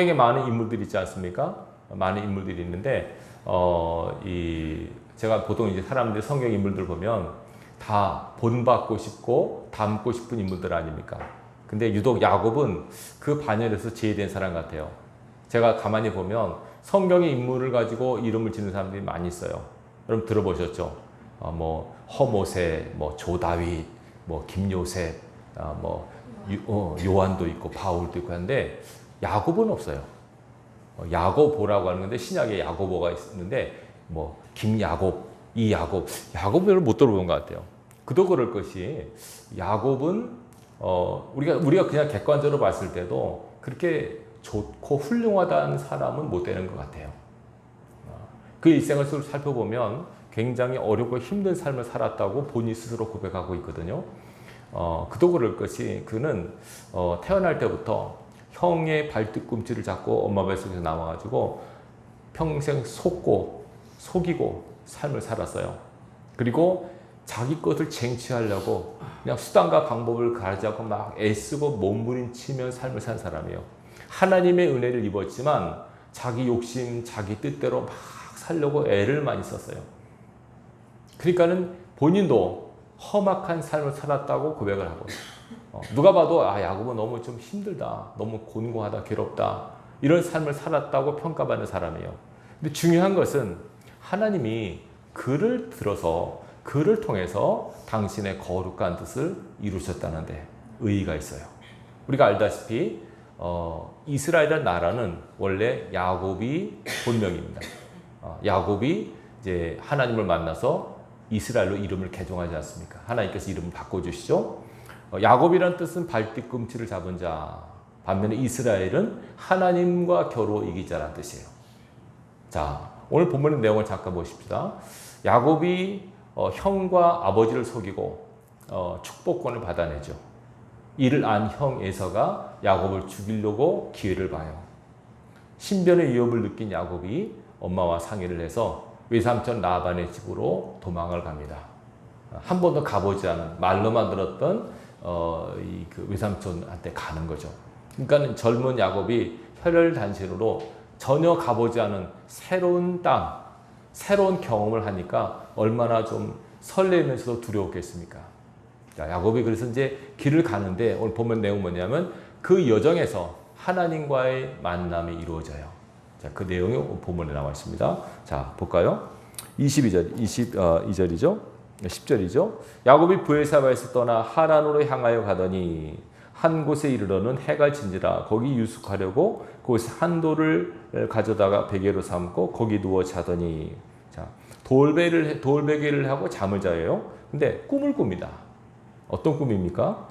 되게 많은 인물들이 있지 않습니까? 많은 인물들이 있는데 제가 보통 이제 사람들이 성경 인물들 보면 다 본받고 싶고 닮고 싶은 인물들 아닙니까? 근데 유독 야곱은 그 반열에서 제외된 사람 같아요. 제가 가만히 보면 성경의 인물을 가지고 이름을 짓는 사람들이 많이 있어요. 여러분 들어보셨죠? 뭐 허모세, 뭐 조다윗, 뭐 김요셉, 요한도 있고 바울도 있고 하는데 야곱은 없어요. 야고보라고 하는 건데 신약에 야고보가 있는데 뭐 김야곱, 야곱을 못 들어본 것 같아요. 그도 그럴 것이 야곱은 우리가 그냥 객관적으로 봤을 때도 그렇게 좋고 훌륭하다는 사람은 못 되는 것 같아요. 그 일생을 살펴보면 굉장히 어렵고 힘든 삶을 살았다고 본인 스스로 고백하고 있거든요. 그도 그럴 것이 그는 태어날 때부터 형의 발뒤꿈치를 잡고 엄마 뱃속에서 나와가지고 평생 속이고 삶을 살았어요. 그리고 자기 것을 쟁취하려고 그냥 수단과 방법을 가리지 않고 막 애쓰고 몸부림치며 삶을 산 사람이에요. 하나님의 은혜를 입었지만 자기 욕심, 자기 뜻대로 막 살려고 애를 많이 썼어요. 그러니까는 본인도 험악한 삶을 살았다고 고백을 하고 누가 봐도 야곱은 너무 좀 힘들다, 너무 곤고하다, 괴롭다 이런 삶을 살았다고 평가받는 사람이에요. 근데 중요한 것은 하나님이 그를 들어서 그를 통해서 당신의 거룩한 뜻을 이루셨다는데 의의가 있어요. 우리가 알다시피 이스라엘이라는 나라는 원래 야곱이 본명입니다. 야곱이 이제 하나님을 만나서 이스라엘로 이름을 개종하지 않습니까? 하나님께서 이름을 바꿔주시죠. 야곱이라는 뜻은 발뒤꿈치를 잡은 자, 반면에 이스라엘은 하나님과 겨루 이기자라는 뜻이에요. 자, 오늘 본문의 내용을 잠깐 보십시다. 야곱이 형과 아버지를 속이고 축복권을 받아내죠. 이를 안 형 에서가 야곱을 죽이려고 기회를 봐요. 신변의 위협을 느낀 야곱이 엄마와 상의를 해서 외삼촌 라반의 집으로 도망을 갑니다. 한 번도 가보지 않은 말로만 들었던 그 외삼촌한테 가는 거죠. 그러니까 젊은 야곱이 혈혈단신으로 전혀 가보지 않은 새로운 땅, 새로운 경험을 하니까 얼마나 좀 설레면서도 두려웠겠습니까? 자, 야곱이 그래서 이제 길을 가는데 오늘 보면 내용 뭐냐면 그 여정에서 하나님과의 만남이 이루어져요. 자, 그 내용이 본문에 나와 있습니다. 자, 볼까요? 22절이죠. 10절이죠. 야곱이 브에사바에서 떠나 하란으로 향하여 가더니 한 곳에 이르러는 해가 진지라 거기 유숙하려고 그곳에 한 돌을 가져다가 베개로 삼고 거기 누워 자더니 자, 돌베개를 하고 잠을 자요. 근데 꿈을 꿉니다. 어떤 꿈입니까?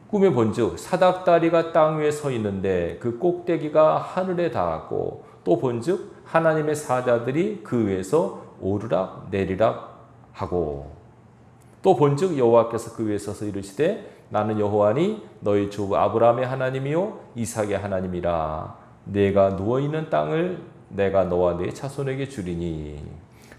꿈에 본즉 사닥다리가 땅 위에 서 있는데 그 꼭대기가 하늘에 닿았고 또 본즉 하나님의 사자들이 그 위에서 오르락 내리락 하고 또 본즉 여호와께서 그 위에 서서 이르시되 나는 여호와니 너희 주 아브라함의 하나님이요 이삭의 하나님이라 내가 누워있는 땅을 내가 너와 네 자손에게 주리니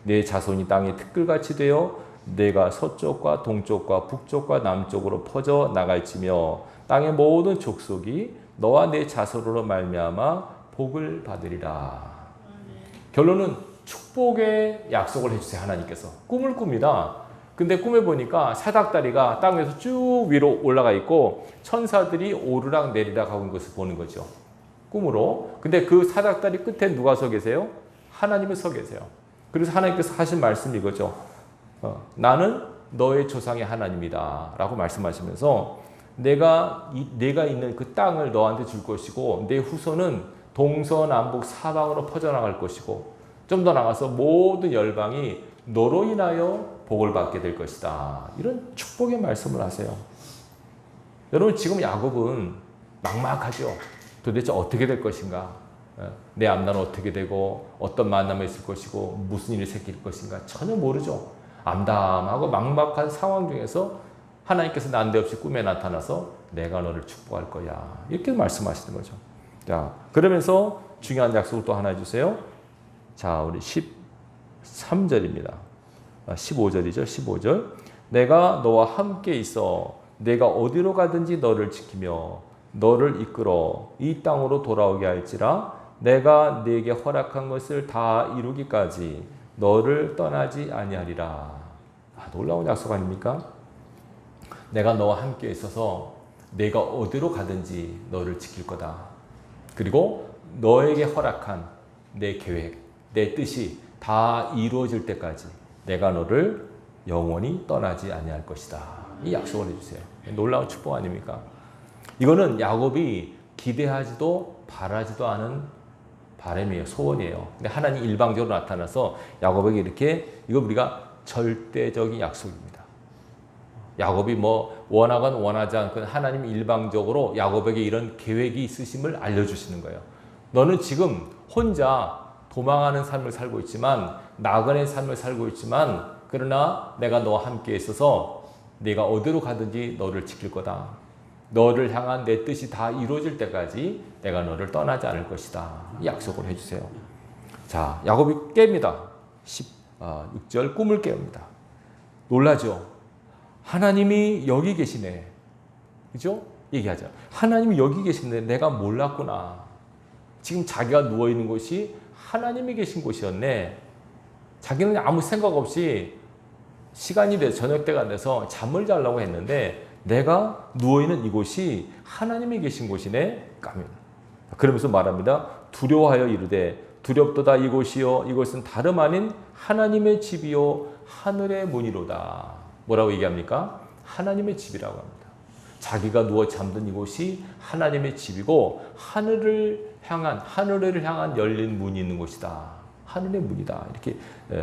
네 자손이 땅에 티끌같이 되어 내가 서쪽과 동쪽과 북쪽과 남쪽으로 퍼져 나갈지며 땅의 모든 족속이 너와 네 자손으로 말미암아 복을 받으리라. 결론은 축복의 약속을 해주세요. 하나님께서 꿈을 꿉니다. 근데 꿈에 보니까 사닥다리가 땅에서 쭉 위로 올라가 있고 천사들이 오르락 내리락 하고 있는 것을 보는 거죠. 꿈으로. 근데 그 사닥다리 끝에 누가 서 계세요? 하나님이 서 계세요. 그래서 하나님께서 하신 말씀이 이거죠. 나는 너의 조상의 하나님이다 라고 말씀하시면서 내가 있는 그 땅을 너한테 줄 것이고 내 후손은 동서남북 사방으로 퍼져나갈 것이고 좀 더 나가서 모든 열방이 너로 인하여 복을 받게 될 것이다. 이런 축복의 말씀을 하세요. 여러분 지금 야곱은 막막하죠. 도대체 어떻게 될 것인가? 내 앞날은 어떻게 되고 어떤 만남이 있을 것이고 무슨 일이 생길 것인가 전혀 모르죠. 암담하고 막막한 상황 중에서 하나님께서 난데없이 꿈에 나타나서 내가 너를 축복할 거야. 이렇게 말씀하시는 거죠. 자, 그러면서 중요한 약속을 또 하나 해주세요. 자, 우리 13절입니다. 15절이죠. 15절. 내가 너와 함께 있어 내가 어디로 가든지 너를 지키며 너를 이끌어 이 땅으로 돌아오게 할지라 내가 네게 허락한 것을 다 이루기까지 너를 떠나지 아니하리라. 놀라운 약속 아닙니까? 내가 너와 함께 있어서 내가 어디로 가든지 너를 지킬 거다. 그리고 너에게 허락한 내 계획, 내 뜻이 다 이루어질 때까지 내가 너를 영원히 떠나지 아니할 것이다. 이 약속을 해주세요. 놀라운 축복 아닙니까? 이거는 야곱이 기대하지도 바라지도 않은 바람이에요. 소원이에요. 근데 하나님 일방적으로 나타나서 야곱에게 이렇게, 이거 우리가 절대적인 약속입니다. 야곱이 뭐 원하건 원하지 않건 하나님 일방적으로 야곱에게 이런 계획이 있으심을 알려주시는 거예요. 너는 지금 혼자 도망하는 삶을 살고 있지만, 나그네 삶을 살고 있지만, 그러나 내가 너와 함께 있어서 네가 어디로 가든지 너를 지킬 거다. 너를 향한 내 뜻이 다 이루어질 때까지 내가 너를 떠나지 않을 것이다. 이 약속을 해주세요. 자, 야곱이 깹니다. 16절 꿈을 깨웁니다. 놀라죠? 하나님이 여기 계시네. 그죠? 얘기하죠. 하나님이 여기 계시는데 내가 몰랐구나. 지금 자기가 누워있는 곳이 하나님이 계신 곳이었네. 자기는 아무 생각 없이 시간이 돼서 저녁 때가 돼서 잠을 자려고 했는데 내가 누워있는 이곳이 하나님이 계신 곳이네. 그러면서 말합니다. 두려워하여 이르되 두렵도다 이곳이요 이곳은 다름 아닌 하나님의 집이요 하늘의 문이로다. 뭐라고 얘기합니까? 하나님의 집이라고 합니다. 자기가 누워 잠든 이곳이 하나님의 집이고 하늘을 향한 열린 문이 있는 곳이다. 하늘의 문이다. 이렇게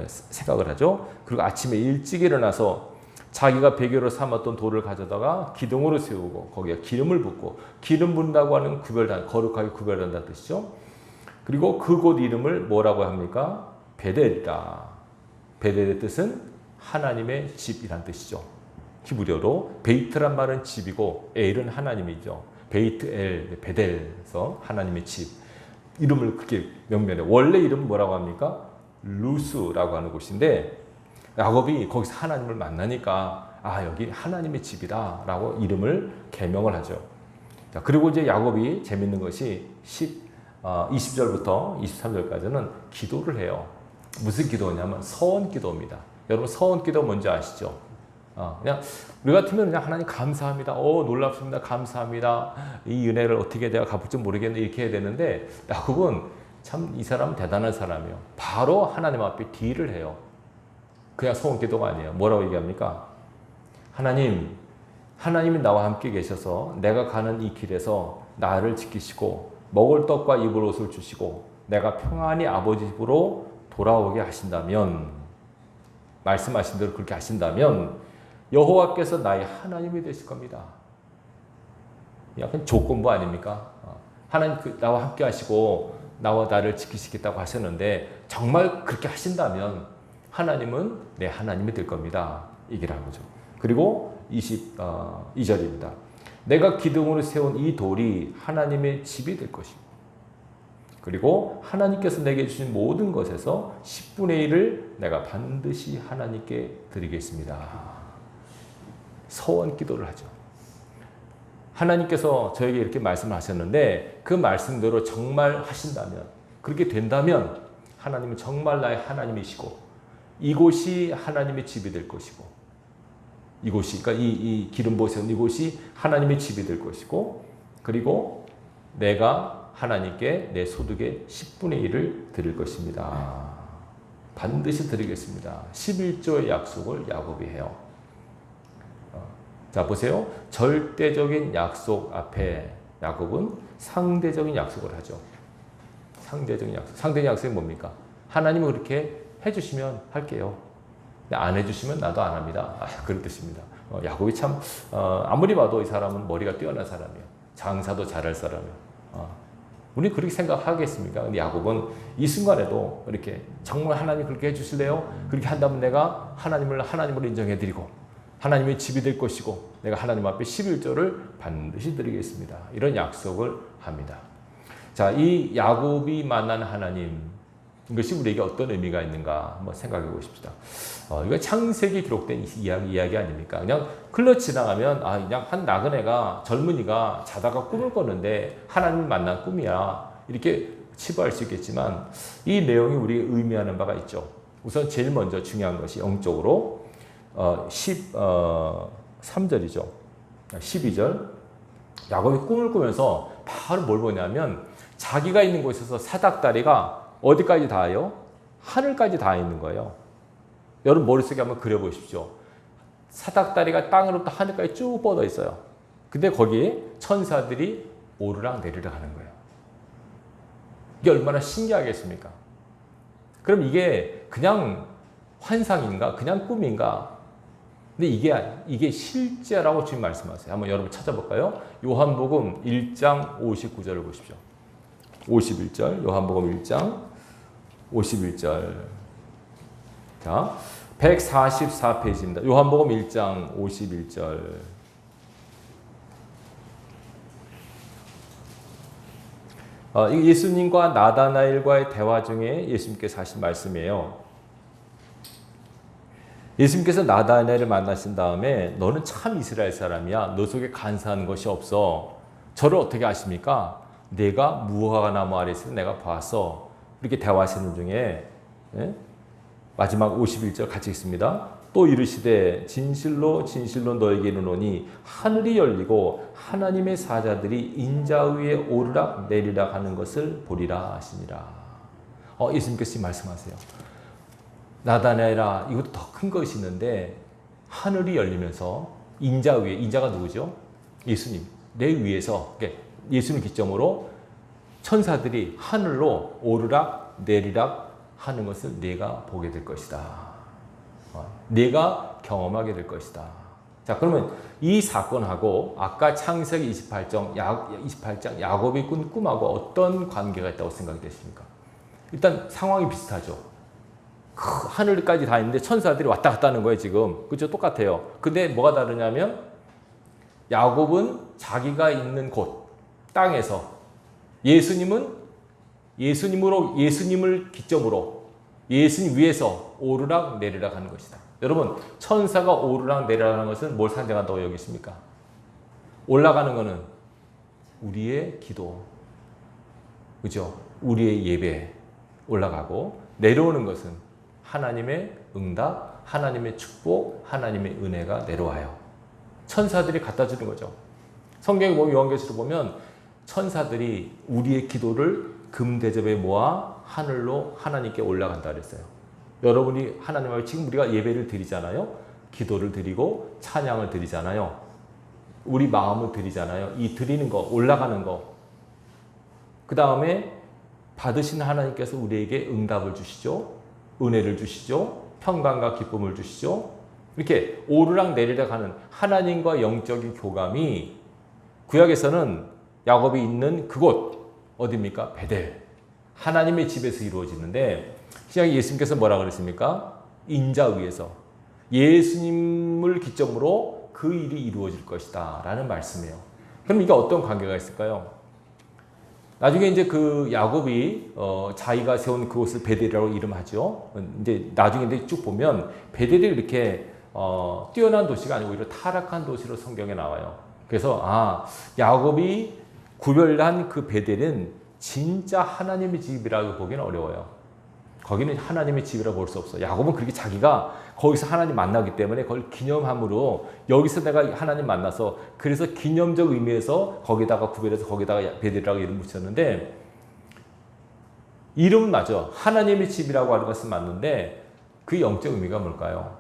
생각을 하죠. 그리고 아침에 일찍 일어나서 자기가 베개로 삼았던 돌을 가져다가 기둥으로 세우고 거기에 기름을 붓고, 기름 붓는다고 하는 거룩하게 구별한다는 뜻이죠. 그리고 그곳 이름을 뭐라고 합니까? 베델이다. 베델의 뜻은 하나님의 집이란 뜻이죠. 히브리어로 베이트란 말은 집이고 엘은 하나님이죠. 베이트 엘, 베델에서 하나님의 집. 이름을 그렇게 명명해. 원래 이름은 뭐라고 합니까? 루스라고 하는 곳인데 야곱이 거기서 하나님을 만나니까 여기 하나님의 집이다라고 이름을 개명을 하죠. 자, 그리고 이제 야곱이 재밌는 것이 20절부터 23절까지는 기도를 해요. 무슨 기도냐면 서원 기도입니다. 여러분 서원 기도 뭔지 아시죠? 그냥 우리 같으면 그냥 하나님 감사합니다. 놀랍습니다. 감사합니다. 이 은혜를 어떻게 내가 갚을지 모르겠는데 이렇게 해야 되는데 야곱은 참 이 사람은 대단한 사람이에요. 바로 하나님 앞에 딜을 해요. 그냥 소원 기도가 아니에요. 뭐라고 얘기합니까? 하나님이 나와 함께 계셔서 내가 가는 이 길에서 나를 지키시고 먹을 떡과 입을 옷을 주시고 내가 평안히 아버지 집으로 돌아오게 하신다면, 말씀하신 대로 그렇게 하신다면 여호와께서 나의 하나님이 되실 겁니다. 약간 조건부 아닙니까? 하나님 나와 함께 하시고 나를 지키시겠다고 하셨는데 정말 그렇게 하신다면 하나님은 내 하나님이 될 겁니다. 얘기를 한 거죠. 그리고 22절입니다. 내가 기둥으로 세운 이 돌이 하나님의 집이 될 것이고, 그리고 하나님께서 내게 주신 모든 것에서 10분의 1을 내가 반드시 하나님께 드리겠습니다. 서원 기도를 하죠. 하나님께서 저에게 이렇게 말씀하셨는데 그 말씀대로 정말 하신다면, 그렇게 된다면 하나님은 정말 나의 하나님이시고 이곳이 하나님의 집이 될 것이고, 이곳이, 그러니까 이 기름 부으신 이곳이 하나님의 집이 될 것이고, 그리고 내가 하나님께 내 소득의 10분의 1을 드릴 것입니다. 반드시 드리겠습니다. 11조의 약속을 야곱이 해요. 자, 보세요. 절대적인 약속 앞에 야곱은 상대적인 약속을 하죠. 상대적인 약속. 상대적인 약속이 뭡니까? 하나님은 그렇게 해주시면 할게요. 안 해주시면 나도 안 합니다. 그런 뜻입니다. 야곱이 참 아무리 봐도 이 사람은 머리가 뛰어난 사람이에요. 장사도 잘할 사람이에요. 우리 그렇게 생각하겠습니까? 근데 야곱은 이 순간에도 이렇게 정말 하나님 그렇게 해주실래요? 그렇게 한다면 내가 하나님으로 인정해드리고 하나님의 집이 될 것이고 내가 하나님 앞에 11조를 반드시 드리겠습니다. 이런 약속을 합니다. 자, 이 야곱이 만난 하나님, 이것이 우리에게 어떤 의미가 있는가 한번 생각해 보십시다. 이건 창세기 기록된 이야기 아닙니까? 그냥 흘러 지나가면 그냥 한 나그네가 젊은이가 자다가 꿈을 꿨는데 하나님 만난 꿈이야 이렇게 치부할 수 있겠지만 이 내용이 우리가 의미하는 바가 있죠. 우선 제일 먼저 중요한 것이 영적으로 3절이죠. 12절 야곱이 꿈을 꾸면서 바로 뭘 보냐면 자기가 있는 곳에서 사닥다리가 어디까지 닿아요? 하늘까지 닿아 있는 거예요. 여러분 머릿속에 한번 그려보십시오. 사닥다리가 땅으로부터 하늘까지 쭉 뻗어 있어요. 근데 거기에 천사들이 오르락 내리락 하는 거예요. 이게 얼마나 신기하겠습니까? 그럼 이게 그냥 환상인가? 그냥 꿈인가? 근데 이게 실제라고 주님 말씀하세요. 한번 여러분 찾아볼까요? 요한복음 1장 59절을 보십시오. 51절, 요한복음 1장 51절. 자, 144페이지입니다. 요한복음 1장 51절. 예수님과 나다나엘과의 대화 중에 예수님께서 하신 말씀이에요. 예수님께서 나다나엘을 만나신 다음에 너는 참 이스라엘 사람이야. 너 속에 간사한 것이 없어. 저를 어떻게 아십니까? 내가 무화과나무 아래 있을 때 내가 봤어. 이렇게 대화하시는 중에 마지막 51절 같이 읽습니다. 또 이르시되 진실로 진실로 너에게 이르노니 하늘이 열리고 하나님의 사자들이 인자 위에 오르락 내리락 하는 것을 보리라 하시니라. 예수님께서 말씀하세요. 나다나엘아, 이것도 더 큰 것이 있는데 하늘이 열리면서 인자 위에, 인자가 누구죠? 예수님. 내 위에서 예수님 기점으로 천사들이 하늘로 오르락 내리락 하는 것을 내가 보게 될 것이다. 내가 경험하게 될 것이다. 자, 그러면 이 사건하고 아까 창세기 28장 야곱이 꾼 꿈하고 어떤 관계가 있다고 생각이 되십니까? 일단 상황이 비슷하죠. 하늘까지 다 있는데 천사들이 왔다 갔다 하는 거예요, 지금. 그죠? 똑같아요. 근데 뭐가 다르냐면 야곱은 자기가 있는 곳, 땅에서 예수님을 기점으로 예수님 위에서 오르락 내리락 하는 것이다. 여러분, 천사가 오르락 내리락 하는 것은 뭘 상징한다고 여기십니까? 올라가는 것은 우리의 기도, 그죠? 우리의 예배 올라가고, 내려오는 것은 하나님의 응답, 하나님의 축복, 하나님의 은혜가 내려와요. 천사들이 갖다 주는 거죠. 성경에 보면 요한계시록 보면 천사들이 우리의 기도를 금대접에 모아 하늘로 하나님께 올라간다 그랬어요. 여러분이 하나님 앞에 지금 우리가 예배를 드리잖아요. 기도를 드리고 찬양을 드리잖아요. 우리 마음을 드리잖아요. 이 드리는 거, 올라가는 거. 그 다음에 받으신 하나님께서 우리에게 응답을 주시죠. 은혜를 주시죠. 평강과 기쁨을 주시죠. 이렇게 오르락 내리락 하는 하나님과 영적인 교감이 구약에서는 야곱이 있는 그곳 어디입니까? 베델. 하나님의 집에서 이루어지는데 신약에 예수님께서 뭐라 그랬습니까? 인자 위에서 예수님을 기점으로 그 일이 이루어질 것이다 라는 말씀이에요. 그럼 이게 어떤 관계가 있을까요? 나중에 이제 그 야곱이 자기가 세운 그곳을 베델이라고 이름하죠. 이제 나중에 이제 쭉 보면 베델이 이렇게 뛰어난 도시가 아니고 오히려 타락한 도시로 성경에 나와요. 그래서 야곱이 구별한 그 베델은 진짜 하나님의 집이라고 보기는 어려워요. 거기는 하나님의 집이라고 볼 수 없어. 야곱은 그렇게 자기가 거기서 하나님 만나기 때문에 그걸 기념함으로 여기서 내가 하나님 만나서 그래서 기념적 의미에서 거기다가 구별해서 거기다가 베델이라고 이름 붙였는데 이름은 맞아. 하나님의 집이라고 하는 것은 맞는데 그 영적 의미가 뭘까요?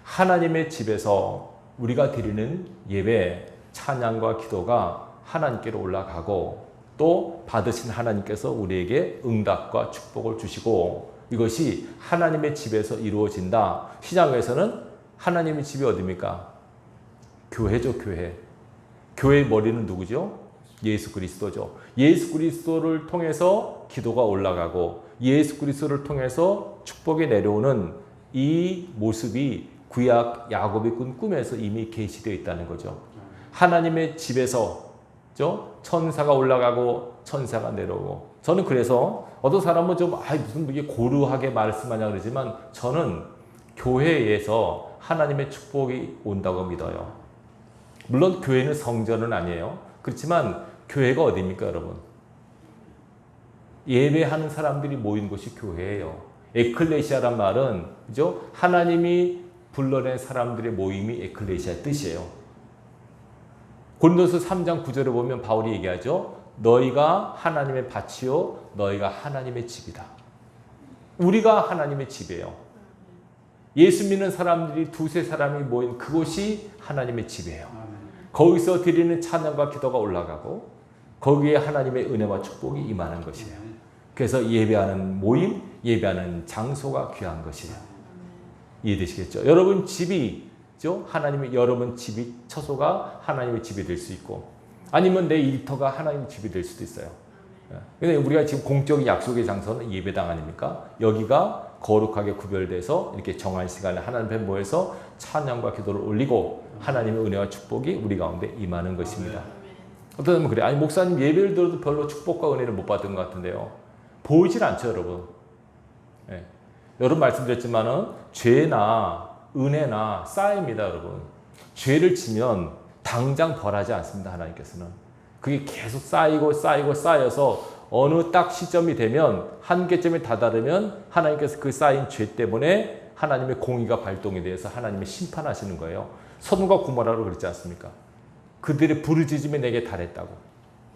하나님의 집에서 우리가 드리는 예배, 찬양과 기도가 하나님께로 올라가고 또 받으신 하나님께서 우리에게 응답과 축복을 주시고 이것이 하나님의 집에서 이루어진다. 신약에서는 하나님의 집이 어디입니까? 교회죠, 교회. 교회의 머리는 누구죠? 예수 그리스도죠. 예수 그리스도를 통해서 기도가 올라가고 예수 그리스도를 통해서 축복이 내려오는 이 모습이 구약 야곱이 꾼 꿈에서 이미 계시되어 있다는 거죠. 하나님의 집에서 천사가 올라가고 천사가 내려오고 저는 그래서 어떤 사람은 좀 무슨 이게 고루하게 말씀하냐 그러지만 저는 교회에서 하나님의 축복이 온다고 믿어요. 물론 교회는 성전은 아니에요. 그렇지만 교회가 어디입니까, 여러분? 예배하는 사람들이 모인 곳이 교회예요. 에클레시아란 말은 그죠? 하나님이 불러낸 사람들의 모임이 에클레시아의 뜻이에요. 고린도서 3장 9절에 보면 바울이 얘기하죠. 너희가 하나님의 밭이요 너희가 하나님의 집이다. 우리가 하나님의 집이에요. 예수 믿는 사람들이 두세 사람이 모인 그곳이 하나님의 집이에요. 거기서 드리는 찬양과 기도가 올라가고 거기에 하나님의 은혜와 축복이 임하는 것이에요. 그래서 예배하는 모임, 예배하는 장소가 귀한 것이에요. 이해되시겠죠? 여러분 집이죠? 하나님의 여러분 집이 처소가 하나님의 집이 될 수 있고 아니면 내 일터가 하나님의 집이 될 수도 있어요. 근데 우리가 지금 공적인 약속의 장소는 예배당 아닙니까? 여기가 거룩하게 구별돼서 이렇게 정한 시간에 하나님 앞에 모여서 찬양과 기도를 올리고 하나님의 은혜와 축복이 우리 가운데 임하는 것입니다. 어떤 사람은 그래. 아니 목사님 예배를 들어도 별로 축복과 은혜를 못 받은 것 같은데요. 보이질 않죠, 여러분. 네. 여러분 말씀드렸지만은 죄나 은혜나 쌓입니다, 여러분. 죄를 지면 당장 벌하지 않습니다, 하나님께서는. 그게 계속 쌓여서 어느 딱 시점이 되면 한계점에 다다르면 하나님께서 그 쌓인 죄 때문에 하나님의 공의가 발동이 돼서 하나님이 심판하시는 거예요. 소돔과 고모라로 그랬지 않습니까? 그들의 부르짖음이 내게 달했다고.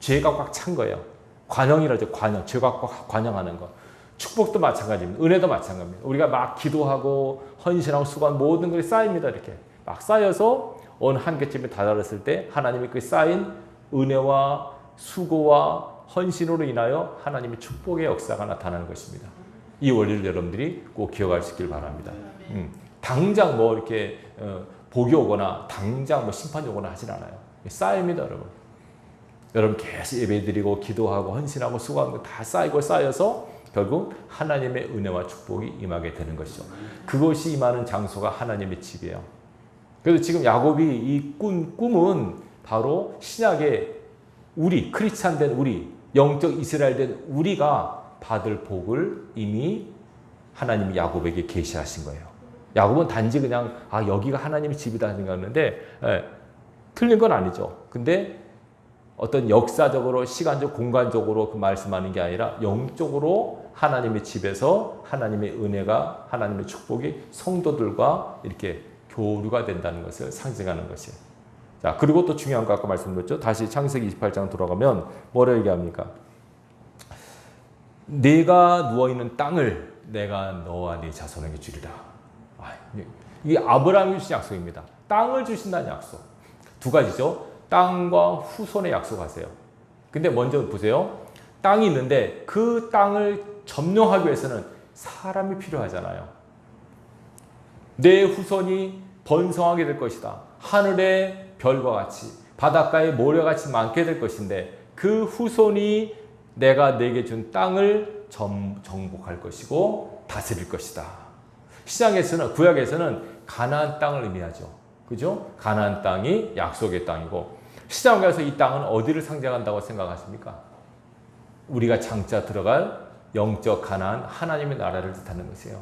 죄가 꽉 찬 거예요. 관영이라죠. 관영. 죄가 꽉 관영하는 거. 축복도 마찬가지입니다. 은혜도 마찬가지입니다. 우리가 막 기도하고 헌신하고 수고한 모든 것이 쌓입니다. 이렇게 막 쌓여서 어느 한계점에 다다랐을 때 하나님이 그 쌓인 은혜와 수고와 헌신으로 인하여 하나님의 축복의 역사가 나타나는 것입니다. 이 원리를 여러분들이 꼭 기억할 수 있길 바랍니다. 당장 뭐 이렇게 복이 오거나 당장 뭐 심판이 오거나 하진 않아요. 쌓입니다, 여러분. 여러분 계속 예배드리고 기도하고 헌신하고 수고하는 거 다 쌓이고 쌓여서 결국 하나님의 은혜와 축복이 임하게 되는 것이죠. 그것이 임하는 장소가 하나님의 집이에요. 그래서 지금 야곱이 이 꿈은 바로 신약의 우리, 크리스찬 된 우리, 영적 이스라엘 된 우리가 받을 복을 이미 하나님이 야곱에게 계시하신 거예요. 야곱은 단지 그냥 여기가 하나님의 집이다 생각했는데 틀린 건 아니죠. 근데 어떤 역사적으로 시간적 공간적으로 그 말씀하는 게 아니라 영적으로 하나님의 집에서 하나님의 은혜가 하나님의 축복이 성도들과 이렇게 교류가 된다는 것을 상징하는 것이에요. 자, 그리고 또 중요한 거 아까 말씀드렸죠. 다시 창세기 28장 돌아가면 뭐라 얘기합니까? 내가 누워있는 땅을 내가 너와 네 자손에게 주리라. 이게 아브라함이 주신 약속입니다. 땅을 주신다는 약속. 두 가지죠. 땅과 후손의 약속하세요. 근데 먼저 보세요. 땅이 있는데 그 땅을 점령하기 위해서는 사람이 필요하잖아요. 내 후손이 번성하게 될 것이다. 하늘의 별과 같이 바닷가의 모래같이 많게 될 것인데 그 후손이 내가 내게 준 땅을 정복할 것이고 다스릴 것이다. 신약에서는 구약에서는 가나안 땅을 의미하죠. 그죠? 가나안 땅이 약속의 땅이고 시장 가서 이 땅은 어디를 상징한다고 생각하십니까? 우리가 장차 들어갈 영적 가나안 하나님의 나라를 뜻하는 것이에요.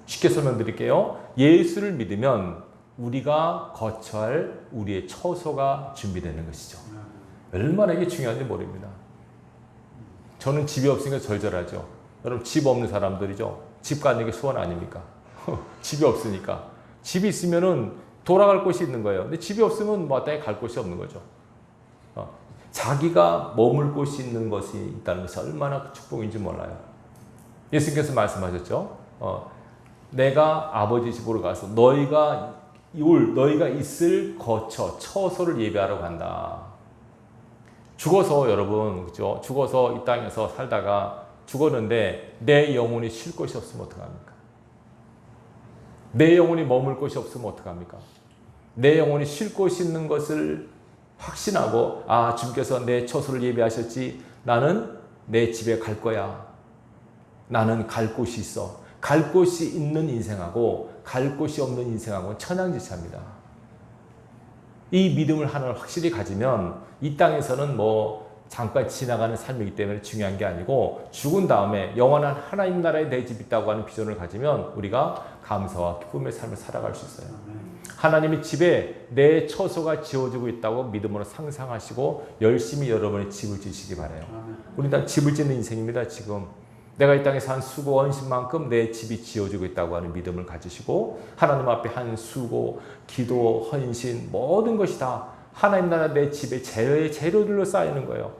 쉽게 설명드릴게요. 예수를 믿으면 우리가 거처할 우리의 처소가 준비되는 것이죠. 얼마나 이게 중요한지 모릅니다. 저는 집이 없으니까 절절하죠. 여러분 집 없는 사람들이죠. 집 갖는 게 소원 아닙니까? 집이 없으니까. 집이 있으면은 돌아갈 곳이 있는 거예요. 근데 집이 없으면 마땅히 갈 곳이 없는 거죠. 자기가 머물 곳이 있는 것이 있다는 것이 얼마나 축복인지 몰라요. 예수님께서 말씀하셨죠. 내가 아버지 집으로 가서 너희가 있을 거처, 처소를 예배하러 간다. 죽어서 여러분, 그죠? 죽어서 이 땅에서 살다가 죽었는데 내 영혼이 쉴 곳이 없으면 어떡합니까? 내 영혼이 머물 곳이 없으면 어떡합니까? 내 영혼이 쉴 곳이 있는 것을 확신하고 주님께서 내 처소를 예배하셨지 나는 내 집에 갈 거야. 나는 갈 곳이 있어. 갈 곳이 있는 인생하고 갈 곳이 없는 인생하고는 천양지차입니다. 이 믿음을 하나를 확실히 가지면 이 땅에서는 뭐 잠깐 지나가는 삶이기 때문에 중요한 게 아니고 죽은 다음에 영원한 하나님 나라에 내 집이 있다고 하는 비전을 가지면 우리가 감사와 기쁨의 삶을 살아갈 수 있어요. 하나님의 집에 내 처소가 지어지고 있다고 믿음으로 상상하시고 열심히 여러분의 집을 지시기 바라요. 우리 다 집을 짓는 인생입니다. 지금 내가 이 땅에서 한 수고 헌신만큼 내 집이 지어지고 있다고 하는 믿음을 가지시고 하나님 앞에 한 수고, 기도, 헌신 모든 것이 다 하나님 나라 내 집에 재료들로 쌓이는 거예요.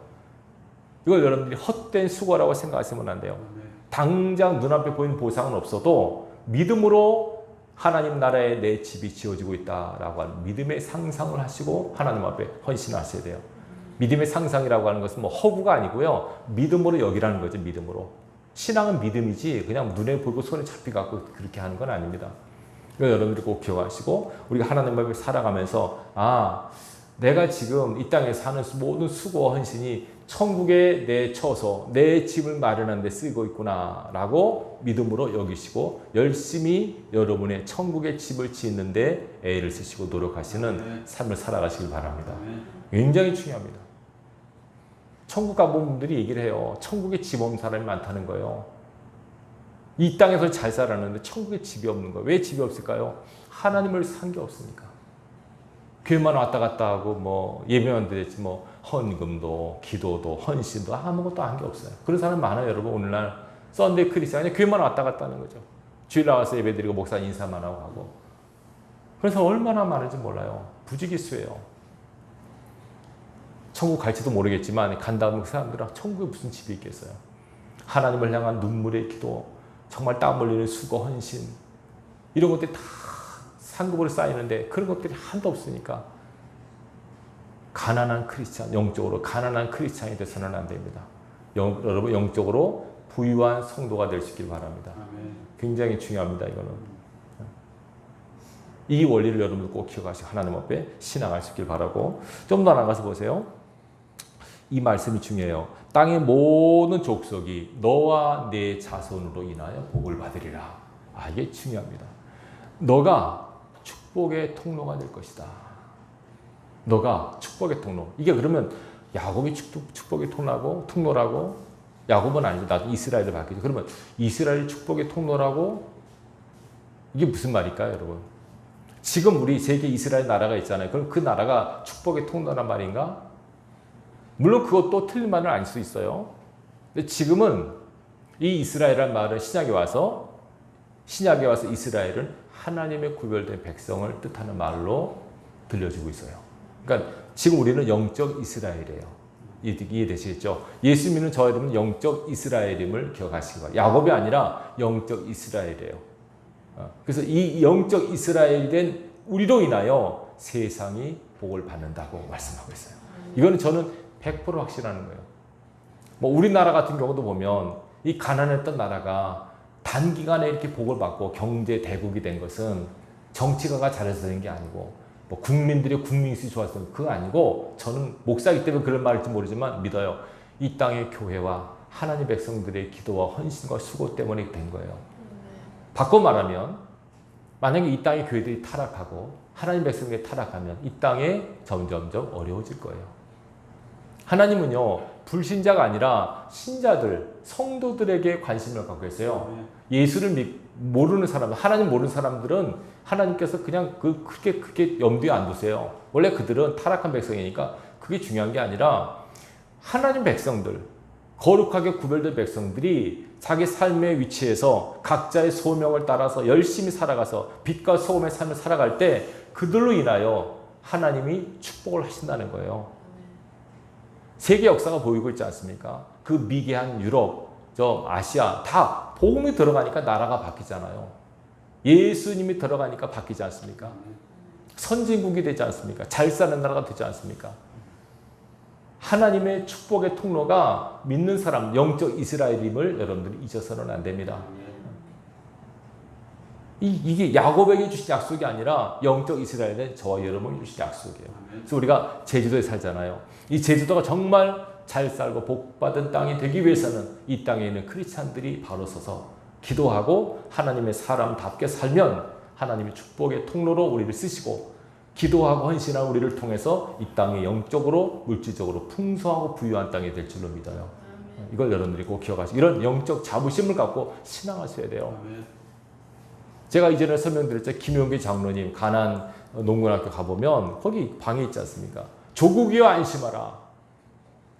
이걸 여러분들이 헛된 수고라고 생각하시면 안 돼요. 당장 눈앞에 보이는 보상은 없어도 믿음으로 하나님 나라에 내 집이 지어지고 있다라고 하는 믿음의 상상을 하시고 하나님 앞에 헌신하셔야 돼요. 믿음의 상상이라고 하는 것은 뭐 허구가 아니고요. 믿음으로 여기라는 거죠. 믿음으로. 신앙은 믿음이지 그냥 눈에 보이고 손에 잡혀갖고 그렇게 하는 건 아닙니다. 여러분들이 꼭 기억하시고 우리가 하나님 앞에 살아가면서 내가 지금 이 땅에 사는 모든 수고와 헌신이 천국에 내 처소, 내 집을 마련하는 데 쓰고 있구나 라고 믿음으로 여기시고 열심히 여러분의 천국의 집을 짓는 데 애를 쓰시고 노력하시는 삶을 살아가시길 바랍니다. 굉장히 중요합니다. 천국 가본 분들이 얘기를 해요. 천국에 집 없는 사람이 많다는 거예요. 이 땅에서 잘 살았는데 천국에 집이 없는 거예요. 왜 집이 없을까요? 하나님을 산 게 없으니까. 교회만 왔다 갔다 하고 뭐 예배만 드렸지 뭐 헌금도 기도도 헌신도 아무것도 한 게 없어요. 그런 사람 많아요. 여러분 오늘날 썬데이 크리스찬이 교회만 왔다 갔다 하는 거죠. 주일 나와서 예배 드리고 목사 인사만 하고 가고. 그래서 얼마나 많은지 몰라요. 부지기수예요. 천국 갈지도 모르겠지만 간다는 그 사람들은 천국에 무슨 집이 있겠어요. 하나님을 향한 눈물의 기도, 정말 땀 흘리는 수고, 헌신 이런 것들이 다 상급으로 쌓이는데 그런 것들이 한도 없으니까 가난한 크리스찬, 영적으로 가난한 크리스찬이 돼서는 안 됩니다. 여러분 영적으로 부유한 성도가 될 수 있길 바랍니다. 굉장히 중요합니다. 이거는. 이 원리를 여러분들 꼭 기억하시고 하나님 앞에 신앙할 수 있길 바라고 좀 더 나가서 보세요. 이 말씀이 중요해요. 땅의 모든 족속이 너와 네 자손으로 인하여 복을 받으리라. 이게 중요합니다. 너가 축복의 통로가 될 것이다. 너가 축복의 통로. 이게 그러면 야곱이 축복의 통로라고 야곱은 아니죠. 나도 이스라엘을 받겠죠. 그러면 이스라엘 축복의 통로라고 이게 무슨 말일까요, 여러분? 지금 우리 세계 이스라엘 나라가 있잖아요. 그럼 그 나라가 축복의 통로란 말인가? 물론 그것도 틀린 말은 아닐 수 있어요. 근데 지금은 이 이스라엘이라는 말은 신약에 와서 이스라엘은 하나님의 구별된 백성을 뜻하는 말로 들려주고 있어요. 그러니까 지금 우리는 영적 이스라엘이에요. 이해되시겠죠? 예수 믿는 저 여러분은 영적 이스라엘임을 기억하시기 바랍니다. 야곱이 아니라 영적 이스라엘이에요. 그래서 이 영적 이스라엘이 된 우리로 인하여 세상이 복을 받는다고 말씀하고 있어요. 이거는 저는 100% 확신하는 거예요. 뭐 우리나라 같은 경우도 보면 이 가난했던 나라가 단기간에 이렇게 복을 받고 경제 대국이 된 것은 정치가가 잘해서 된 게 아니고 뭐 국민들의 국민수이 좋았던 그거 아니고 저는 목사이기 때문에 그런 말일지 모르지만 믿어요. 이 땅의 교회와 하나님 백성들의 기도와 헌신과 수고 때문에 된 거예요. 바꿔 말하면 만약에 이 땅의 교회들이 타락하고 하나님 백성들이 타락하면 이 땅에 점점점 어려워질 거예요. 하나님은요 불신자가 아니라 신자들, 성도들에게 관심을 갖고 계세요. 예수를 모르는 사람, 하나님 모르는 사람들은 하나님께서 그냥 그렇게 염두에 안 두세요. 원래 그들은 타락한 백성이니까 그게 중요한 게 아니라 하나님 백성들, 거룩하게 구별된 백성들이 자기 삶의 위치에서 각자의 소명을 따라서 열심히 살아가서 빛과 소금의 삶을 살아갈 때 그들로 인하여 하나님이 축복을 하신다는 거예요. 세계 역사가 보이고 있지 않습니까? 그 미개한 유럽, 아시아 다 복음이 들어가니까 나라가 바뀌잖아요. 예수님이 들어가니까 바뀌지 않습니까? 선진국이 되지 않습니까? 잘 사는 나라가 되지 않습니까? 하나님의 축복의 통로가 믿는 사람, 영적 이스라엘임을 여러분들이 잊어서는 안 됩니다. 이게 야곱에게 주신 약속이 아니라 영적 이스라엘은 저와 여러분이 주신 약속이에요. 그래서 우리가 제주도에 살잖아요. 이 제주도가 정말 잘 살고 복받은 땅이 되기 위해서는 이 땅에 있는 크리스찬들이 바로 서서 기도하고 하나님의 사람답게 살면 하나님의 축복의 통로로 우리를 쓰시고 기도하고 헌신한 우리를 통해서 이 땅이 영적으로 물질적으로 풍성하고 부유한 땅이 될 줄로 믿어요. 이걸 여러분들이 꼭 기억하시고 이런 영적 자부심을 갖고 신앙하셔야 돼요. 제가 이전에 설명드렸죠. 김용기 장로님 가난 농군학교 가보면 거기 방에 있지 않습니까? 조국이여 안심하라.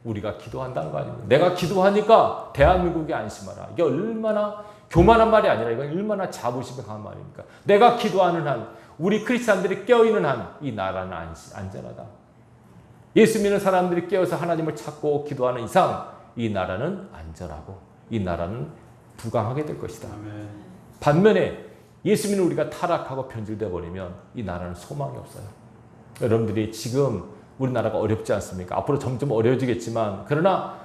우리가 기도한다는 거 아닙니까? 내가 기도하니까 대한민국이 안심하라. 이게 얼마나 교만한 말이 아니라 이건 얼마나 자부심이 강한 말입니까? 내가 기도하는 한, 우리 크리스찬들이 깨어있는 한 이 나라는 안전하다. 예수 믿는 사람들이 깨어서 하나님을 찾고 기도하는 이상 이 나라는 안전하고 이 나라는 부강하게 될 것이다. 아멘. 반면에 예수 믿는 우리가 타락하고 변질되어 버리면 이 나라는 소망이 없어요. 여러분들이 지금 우리나라가 어렵지 않습니까? 앞으로 점점 어려워지겠지만 그러나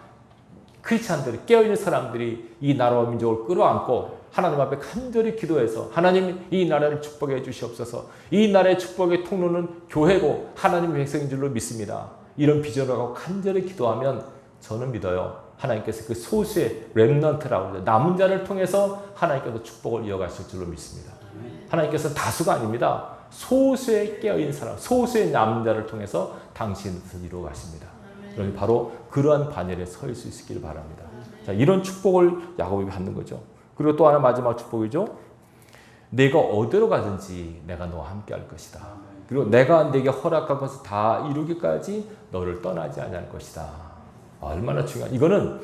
크리스찬들이 깨어있는 사람들이 이 나라와 민족을 끌어안고 하나님 앞에 간절히 기도해서 하나님 이 나라를 축복해 주시옵소서. 이 나라의 축복의 통로는 교회고 하나님의 백성인 줄로 믿습니다. 이런 비전을 갖고 간절히 기도하면 저는 믿어요. 하나님께서 그 소수의 렘넌트라고 하죠. 남은 자를 통해서 하나님께서 축복을 이어가실 줄로 믿습니다. 하나님께서 다수가 아닙니다. 소수의 깨어있는 사람, 소수의 남은 자를 통해서 당신을 이루어 가십니다. 그러니 바로 그러한 반열에 설 수 있기를 바랍니다. 자, 이런 축복을 야곱이 받는 거죠. 그리고 또 하나 마지막 축복이죠. 내가 어디로 가든지 내가 너와 함께 할 것이다. 그리고 내가 네게 허락한 것을 다 이루기까지 너를 떠나지 않을 것이다. 얼마나 중요한, 이거는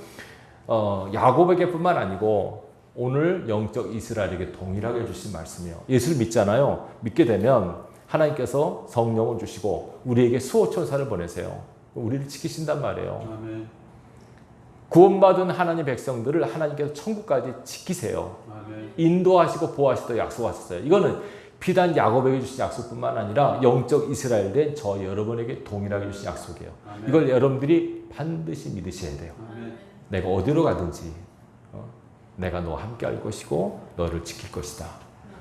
야곱에게뿐만 아니고 오늘 영적 이스라엘에게 동일하게 주신 말씀이에요. 예수를 믿잖아요. 믿게 되면 하나님께서 성령을 주시고 우리에게 수호천사를 보내세요. 우리를 지키신단 말이에요. 아멘. 구원받은 하나님 백성들을 하나님께서 천국까지 지키세요. 아멘. 인도하시고 보호하시도록 약속하셨어요. 이거는 비단 야곱에게 주신 약속뿐만 아니라 영적 이스라엘 된 저 여러분에게 동일하게 주신 약속이에요. 아멘. 이걸 여러분들이 반드시 믿으셔야 돼요. 아멘. 내가 어디로 가든지 내가 너와 함께 할 것이고 너를 지킬 것이다.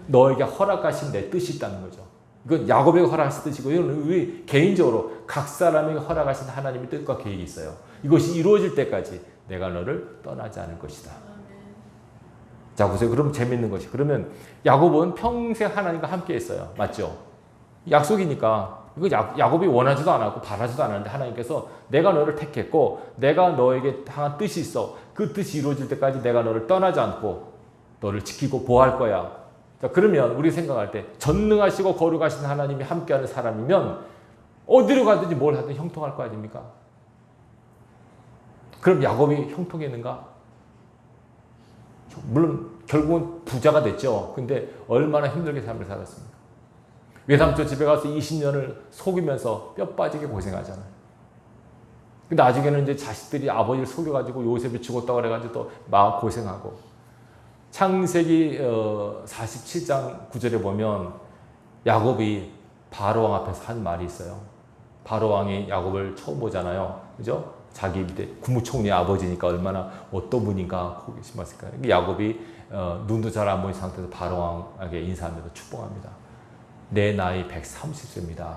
너에게 허락하신 내 뜻이 있다는 거죠. 이건 야곱에게 허락하신 뜻이고 이건 우리 개인적으로 각 사람에게 허락하신 하나님의 뜻과 계획이 있어요. 이것이 이루어질 때까지 내가 너를 떠나지 않을 것이다. 자, 보세요. 그럼 재밌는 것이, 그러면 야곱은 평생 하나님과 함께 했어요. 맞죠? 약속이니까. 이거 야곱이 원하지도 않았고 바라지도 않았는데 하나님께서 내가 너를 택했고 내가 너에게 향한 뜻이 있어. 그 뜻이 이루어질 때까지 내가 너를 떠나지 않고 너를 지키고 보호할 거야. 자, 그러면 우리 생각할 때 전능하시고 거룩하신 하나님이 함께하는 사람이면 어디로 가든지 뭘 하든 형통할 거 아닙니까? 그럼 야곱이 형통했는가? 물론 결국은 부자가 됐죠. 근데 얼마나 힘들게 삶을 살았습니까? 외삼촌 집에 가서 20년을 속이면서 뼈 빠지게 고생하잖아요. 근데 나중에는 이제 자식들이 아버지를 속여가지고 요셉이 죽었다고 그래가지고 또 막 고생하고. 창세기 47장 9절에 보면 야곱이 바로왕 앞에서 한 말이 있어요. 바로왕이 야곱을 처음 보잖아요. 그죠? 자기 밑에 국무총리 아버지니까 얼마나 어떤 분인가 호기심 했을까요? 야곱이 눈도 잘 안 보인 상태에서 바로왕에게 인사하면서 축복합니다. 내 나이 130세입니다.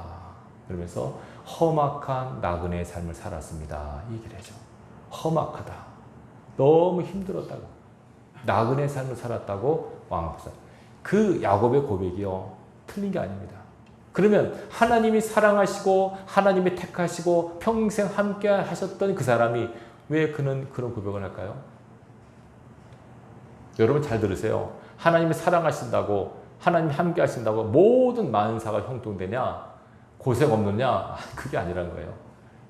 그러면서 험악한 나그네의 삶을 살았습니다. 이 얘기를 해줘. 험악하다. 너무 힘들었다고. 나그네의 삶을 살았다고 왕합사. 그 야곱의 고백이요. 틀린 게 아닙니다. 그러면 하나님이 사랑하시고 하나님이 택하시고 평생 함께 하셨던 그 사람이 왜 그는 그런 고백을 할까요? 여러분 잘 들으세요. 하나님이 사랑하신다고 하나님이 함께 하신다고 모든 만사가 형통되냐? 고생 없느냐? 그게 아니란 거예요.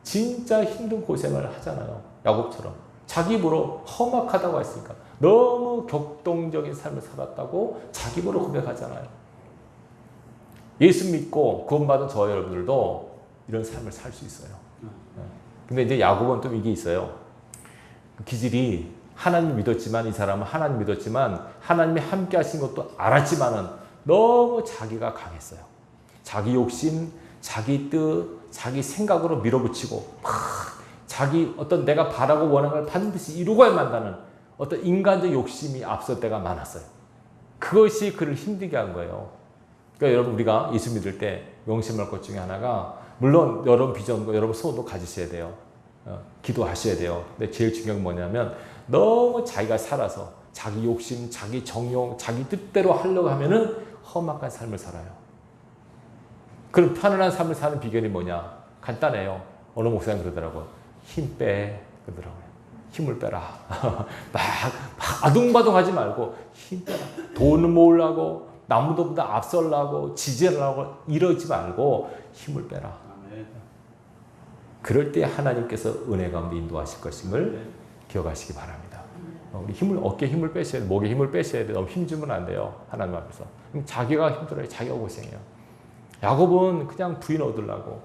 진짜 힘든 고생을 하잖아요. 야곱처럼. 자기 입으로 험악하다고 했으니까. 너무 격동적인 삶을 살았다고 자기 입으로 고백하잖아요. 예수 믿고 구원받은 저 여러분들도 이런 삶을 살 수 있어요. 근데 이제 야곱은 또 이게 있어요. 기질이 하나님 믿었지만 이 사람은 하나님 믿었지만 하나님이 함께 하신 것도 알았지만은 너무 자기가 강했어요. 자기 욕심, 자기 뜻, 자기 생각으로 밀어붙이고 막 자기 어떤 내가 바라고 원하는 걸 반드시 이루고야 만다는 어떤 인간적 욕심이 앞설 때가 많았어요. 그것이 그를 힘들게 한 거예요. 그러니까 여러분 우리가 예수 믿을 때 명심할 것 중에 하나가 물론 여러분 비전과 여러분 소원도 가지셔야 돼요. 기도하셔야 돼요. 근데 제일 중요한 건 뭐냐면 너무 자기가 살아서 자기 욕심, 자기 정욕, 자기 뜻대로 하려고 하면은 험악한 삶을 살아요. 그럼 편안한 삶을 사는 비결이 뭐냐? 간단해요. 어느 목사님 그러더라고요. 힘 빼. 그러더라고요. 힘을 빼라. 막 아둥바둥하지 말고 힘 빼라. 돈을 모으려고 남보다 앞설라고 지지하려고 이러지 말고 힘을 빼라. 그럴 때 하나님께서 은혜 가운데 인도하실 것임을 기억하시기 바랍니다. 우리 어깨에 힘을 빼셔야 돼. 목에 힘을 빼셔야 돼. 너무 힘주면 안 돼요. 하나님 앞에서. 그럼 자기가 힘들어요. 자기가 고생해요. 야곱은 그냥 부인 얻으려고,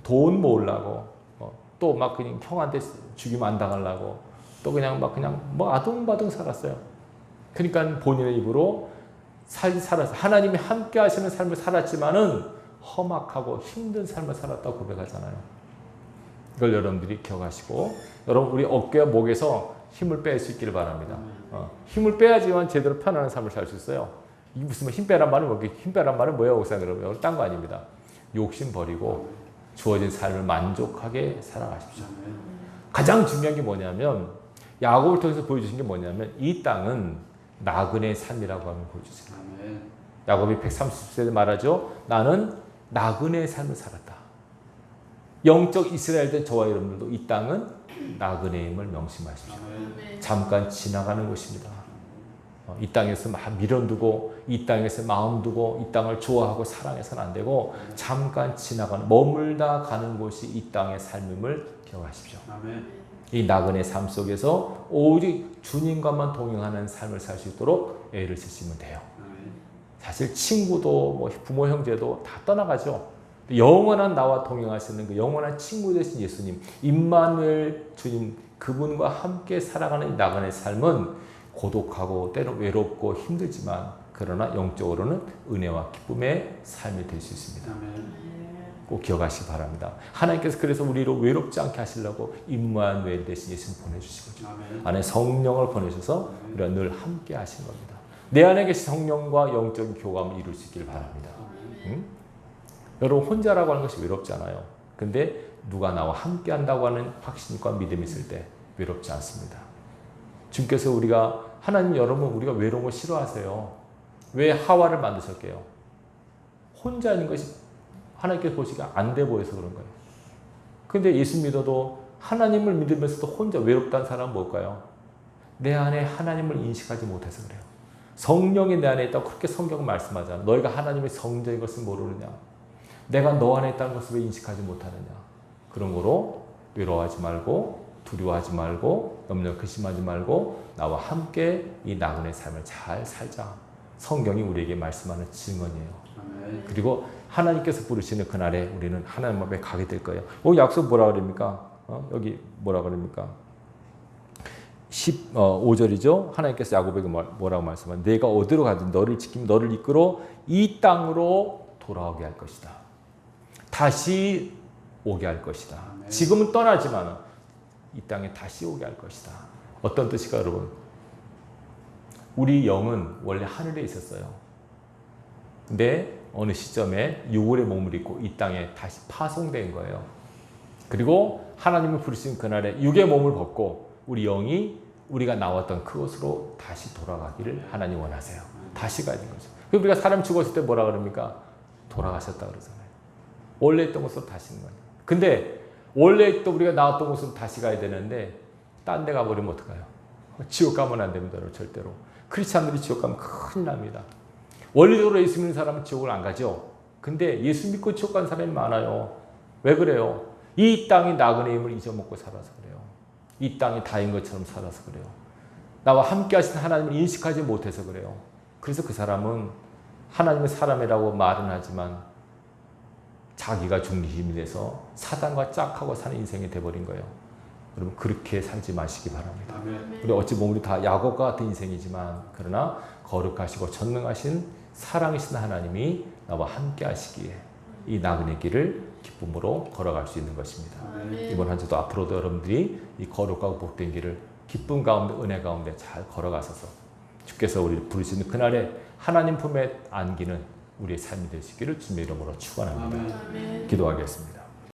돈 모으려고, 또 막 그냥 형한테 죽이면 안 당하려고, 또 그냥 뭐 아둥바둥 살았어요. 그러니까 본인의 입으로 살았어요. 하나님이 함께 하시는 삶을 살았지만은 험악하고 힘든 삶을 살았다고 고백하잖아요. 이걸 여러분들이 기억하시고, 여러분 우리 어깨와 목에서 힘을 뺄 수 있기를 바랍니다. 힘을 빼야지만 제대로 편안한 삶을 살 수 있어요. 이게 무슨 힘 빼란 말은 뭐예요? 힘 빼란 말은 뭐예요? 여러분 딴 거 아닙니다. 욕심 버리고 주어진 삶을 만족하게 살아가십시오. 가장 중요한 게 뭐냐면 야곱을 통해서 보여주신 게 뭐냐면 이 땅은 나그네의 삶이라고 하면 보여주세요. 야곱이 130세 말하죠. 나는 나그네의 삶을 살았다. 영적 이스라엘된 저와 여러분들도 이 땅은 나그네임을 명심하십시오. 잠깐 지나가는 곳입니다. 이 땅에서 막 밀어두고 이 땅에서 마음 두고 이 땅을 좋아하고 사랑해서는 안 되고 잠깐 지나가는 머물다 가는 곳이 이 땅의 삶임을 기억하십시오. 이 나그네 삶 속에서 오직 주님과만 동행하는 삶을 살 수 있도록 애를 쓰시면 돼요. 사실 친구도 뭐 부모 형제도 다 떠나가죠. 영원한 나와 동행하시는 그 영원한 친구 되신 예수님, 임마누엘 주님, 그분과 함께 살아가는 나그네 삶은 고독하고 때로 외롭고 힘들지만 그러나 영적으로는 은혜와 기쁨의 삶이 될 수 있습니다. 꼭 기억하시기 바랍니다. 하나님께서 그래서 우리를 외롭지 않게 하시려고 임마누엘 되신 예수님 보내주시고 안에 성령을 보내셔서 우리가 늘 함께 하신 겁니다. 내 안에 계신 성령과 영적인 교감을 이룰 수 있기를 바랍니다. 여러분 혼자라고 하는 것이 외롭지 않아요. 근데 누가 나와 함께 한다고 하는 확신과 믿음이 있을 때 외롭지 않습니다. 주님께서 하나님 여러분 우리가 외로운 걸 싫어하세요. 왜 하와를 만드셨게요? 혼자 있는 것이 하나님께서 보시기에 안 돼 보여서 그런 거예요. 근데 예수 믿어도 하나님을 믿으면서도 혼자 외롭다는 사람은 뭘까요? 내 안에 하나님을 인식하지 못해서 그래요. 성령이 내 안에 있다고 그렇게 성경은 말씀하잖아. 너희가 하나님의 성전인 것을 모르느냐? 내가 너 안에 있다는 것을 왜 인식하지 못하느냐? 그런 거로 외로워하지 말고 두려워하지 말고 염려 근심하지 말고 나와 함께 이 나그네 삶을 잘 살자. 성경이 우리에게 말씀하는 증언이에요. 그리고 하나님께서 부르시는 그날에 우리는 하나님 앞에 가게 될 거예요. 여기 약속 뭐라 그럽니까? 여기 뭐라 그럽니까? 15절이죠. 하나님께서 야곱에게 뭐라고 말씀하냐? 내가 어디로 가든 너를 지키며 너를 이끌어 이 땅으로 돌아오게 할 것이다. 다시 오게 할 것이다. 지금은 떠나지만 이 땅에 다시 오게 할 것이다. 어떤 뜻일까 여러분? 우리 영은 원래 하늘에 있었어요. 근데 어느 시점에 유골의 몸을 입고 이 땅에 다시 파송된 거예요. 그리고 하나님을 부르신 그날에 육의 몸을 벗고 우리 영이 우리가 나왔던 그곳으로 다시 돌아가기를 하나님 원하세요. 다시 가야 되는 거죠. 그리고 우리가 사람 죽었을 때 뭐라 그럽니까? 돌아가셨다 그러잖아요. 원래 있던 곳으로 다시 있는 거예요. 근데 원래 있던 우리가 나왔던 곳으로 다시 가야 되는데 딴 데 가버리면 어떡해요? 지옥 가면 안 됩니다. 절대로. 크리스찬들이 지옥 가면 큰일 납니다. 원리적으로 예수 믿는 사람은 지옥을 안 가죠. 근데 예수 믿고 지옥 간 사람이 많아요. 왜 그래요? 이 땅이 나그네임을 잊어먹고 살아서 그래요. 이 땅이 다인 것처럼 살아서 그래요. 나와 함께 하신 하나님을 인식하지 못해서 그래요. 그래서 그 사람은 하나님의 사람이라고 말은 하지만 자기가 중심이 돼서 사단과 짝하고 사는 인생이 돼버린 거예요. 여러분 그렇게 살지 마시기 바랍니다. 우리 어찌 보면 우리 다 야곱과 같은 인생이지만 그러나 거룩하시고 전능하신 사랑이신 하나님이 나와 함께 하시기에 이 나그네 길을 기쁨으로 걸어갈 수 있는 것입니다. 이번 한 주도 앞으로도 여러분들이 이 거룩하고 복된 길을 기쁨 가운데 은혜 가운데 잘 걸어가셔서 주께서 우리를 부르시는 그날에 하나님 품에 안기는 우리의 삶이 되시기를 주님의 이름으로 축원합니다. 기도하겠습니다.